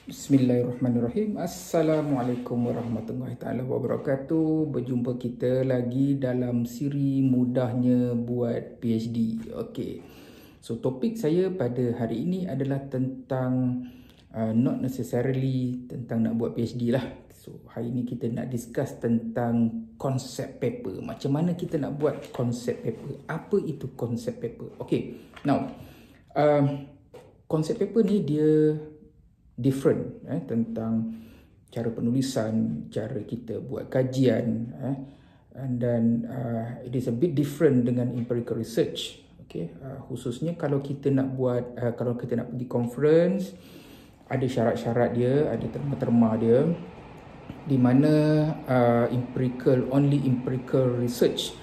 Bismillahirrahmanirrahim. Assalamualaikum warahmatullahi taala wabarakatuh. Berjumpa kita lagi dalam siri mudahnya buat PhD. Okey. So topik saya pada hari ini adalah tentang not necessarily tentang nak buat PhD lah. So hari ini kita nak discuss tentang konsep paper. Macam mana kita nak buat konsep paper? Apa itu konsep paper? Okey. Now, konsep paper ni dia different tentang cara penulisan, cara kita buat kajian, and then it is a bit different dengan empirical research. Okay, khususnya kalau kita nak buat kalau kita nak pergi conference, ada syarat-syarat dia, ada terma-terma dia, di mana only empirical research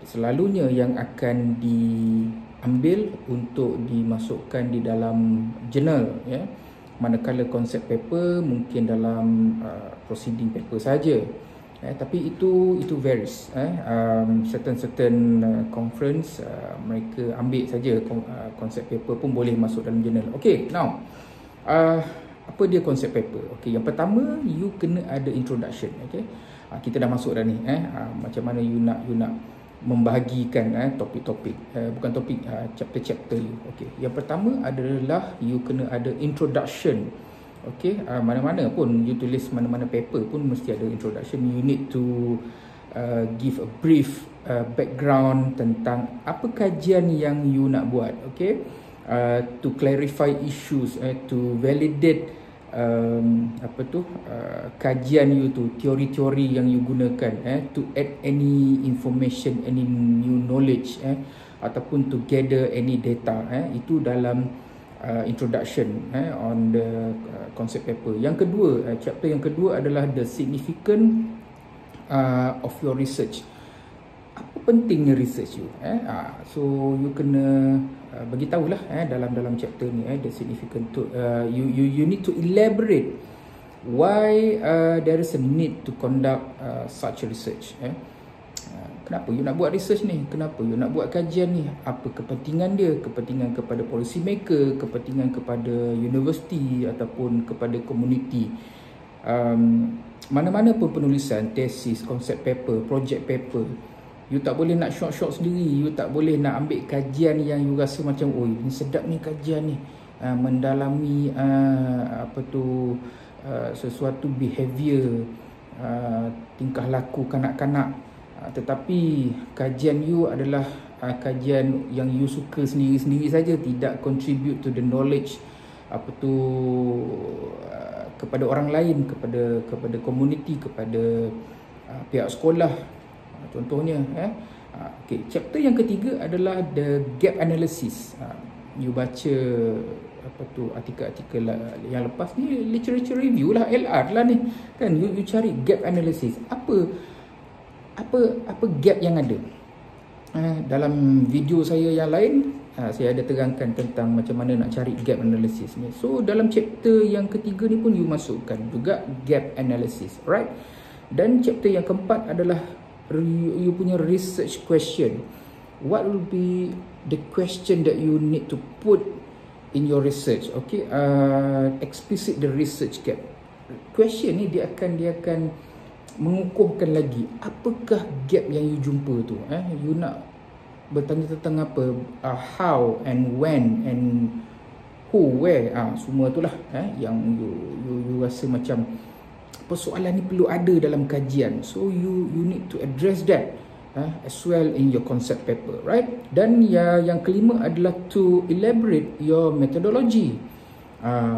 selalunya yang akan diambil untuk dimasukkan di dalam jurnal, ya. Manakala konsep paper mungkin dalam proceeding paper saja, tapi itu varies. Certain conference mereka ambil saja konsep paper pun boleh masuk dalam jurnal. Okay, now apa dia konsep paper? Okay, yang pertama, you kena ada introduction. Okay, kita dah masuk dah ni. Macam mana you nak membahagikan topik-topik, bukan topik, chapter-chapter you. Okay, yang pertama adalah you kena ada introduction. Okay, mana-mana pun you tulis mana-mana paper pun mesti ada introduction. You need to give a brief background tentang apa kajian yang you nak buat. Okay, to clarify issues, to validate kajian you tu, teori-teori yang you gunakan, to add any information, any new knowledge, ataupun to gather any data, itu dalam introduction on the concept paper. Yang kedua, chapter yang kedua adalah the significance of your research. Apa pentingnya research you? So you kena bagi tahulah dalam chapter ni, the significant to you need to elaborate why there is a need to conduct such a research. Kenapa you nak buat research ni? Kenapa you nak buat kajian ni? Apa kepentingan dia? Kepentingan kepada policy maker, kepentingan kepada universiti ataupun kepada komuniti. Mana-mana pun penulisan, tesis, konsep paper, project paper, you tak boleh nak short sendiri. You tak boleh nak ambil kajian yang you rasa macam, oh ini sedap ni kajian ni, mendalami sesuatu behavior, tingkah laku kanak-kanak, tetapi kajian you adalah kajian yang you suka sendiri-sendiri saja, tidak contribute to the knowledge kepada orang lain, kepada komuniti, kepada pihak sekolah. Contohnya, okay, chapter yang ketiga adalah the gap analysis. You baca artikel-artikel yang lepas ni, literature review lah, LR lah ni, kan? You cari gap analysis. Apa gap yang ada? Dalam video saya yang lain, saya ada terangkan tentang macam mana nak cari gap analysis ni. So dalam chapter yang ketiga ni pun you masukkan juga gap analysis, right? Dan chapter yang keempat adalah you punya research question. What will be the question that you need to put in your research? Okay, explicit the research gap. Question ni dia akan mengukuhkan lagi apakah gap yang you jumpa tu. You nak bertanya tentang apa, how and when and who, where, semua tu lah yang you rasa macam persoalan ni perlu ada dalam kajian. So you need to address that as well in your concept paper, right? Dan yang kelima adalah to elaborate your methodology.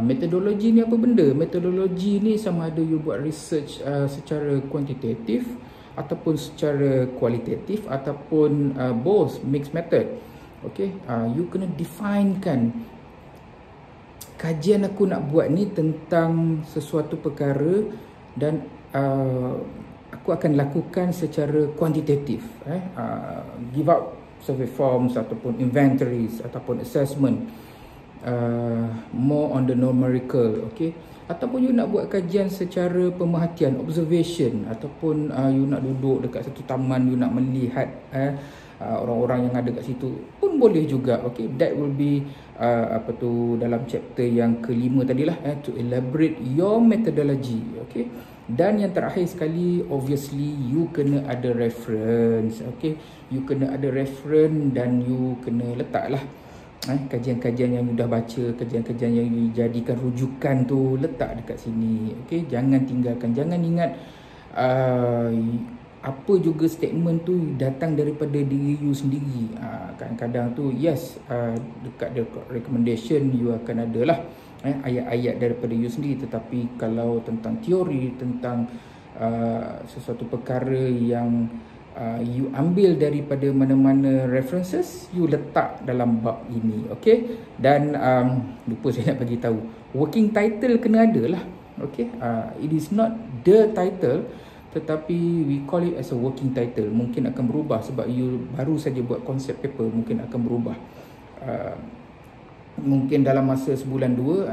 Metodologi ni apa benda? Metodologi ni sama ada you buat research secara kuantitatif ataupun secara kualitatif ataupun both, mixed method. Okay, you kena definekan kajian aku nak buat ni tentang sesuatu perkara, dan aku akan lakukan secara kuantitatif, give out survey forms ataupun inventories ataupun assessment, more on the numerical. Okay, ataupun you nak buat kajian secara pemerhatian, observation, ataupun you nak duduk dekat satu taman, you nak melihat orang-orang yang ada kat situ pun boleh juga. Okay, that will be dalam chapter yang kelima tadilah, to elaborate your methodology. Okay, dan yang terakhir sekali, obviously you kena ada reference. Okay, you kena ada reference dan you kena letaklah kajian-kajian yang you dah baca, kajian-kajian yang you jadikan rujukan tu, letak dekat sini. Okay, jangan tinggalkan. Jangan ingat apa juga statement tu datang daripada diri you sendiri. Kadang-kadang tu yes, dekat the recommendation you akan ada lah ayat-ayat daripada you sendiri, tetapi kalau tentang teori, tentang sesuatu perkara yang you ambil daripada mana-mana references, you letak dalam bab ini. Okay, dan lupa saya nak bagi tahu, working title kena ada lah. Okay, it is not the title, tetapi we call it as a working title. Mungkin akan berubah sebab you baru saja buat concept paper, mungkin akan berubah. Mungkin dalam masa sebulan dua,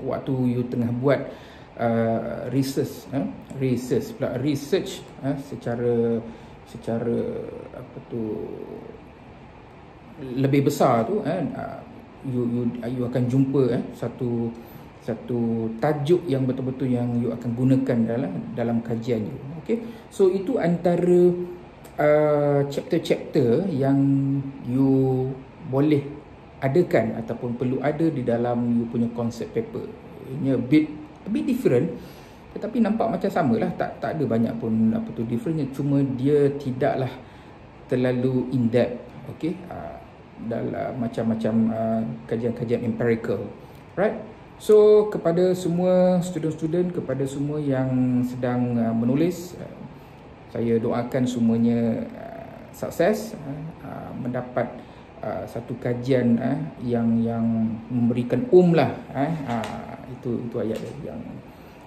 waktu you tengah buat research secara lebih besar tu, you akan jumpa satu tajuk yang betul-betul yang you akan gunakan dalam kajian you. Okay, so itu antara chapter-chapter yang you boleh adakan ataupun perlu ada di dalam you punya concept paper. Ini a bit different, tetapi nampak macam samalah, tak ada banyak pun differentnya, cuma dia tidaklah terlalu in depth. Okay, dalam macam-macam kajian-kajian empirical, right? So kepada semua student-student, kepada semua yang sedang menulis, saya doakan semuanya sukses, mendapat satu kajian yang memberikan lah, itu ayat yang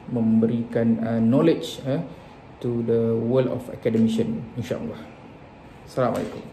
memberikan knowledge to the world of academician, insya-Allah. Assalamualaikum.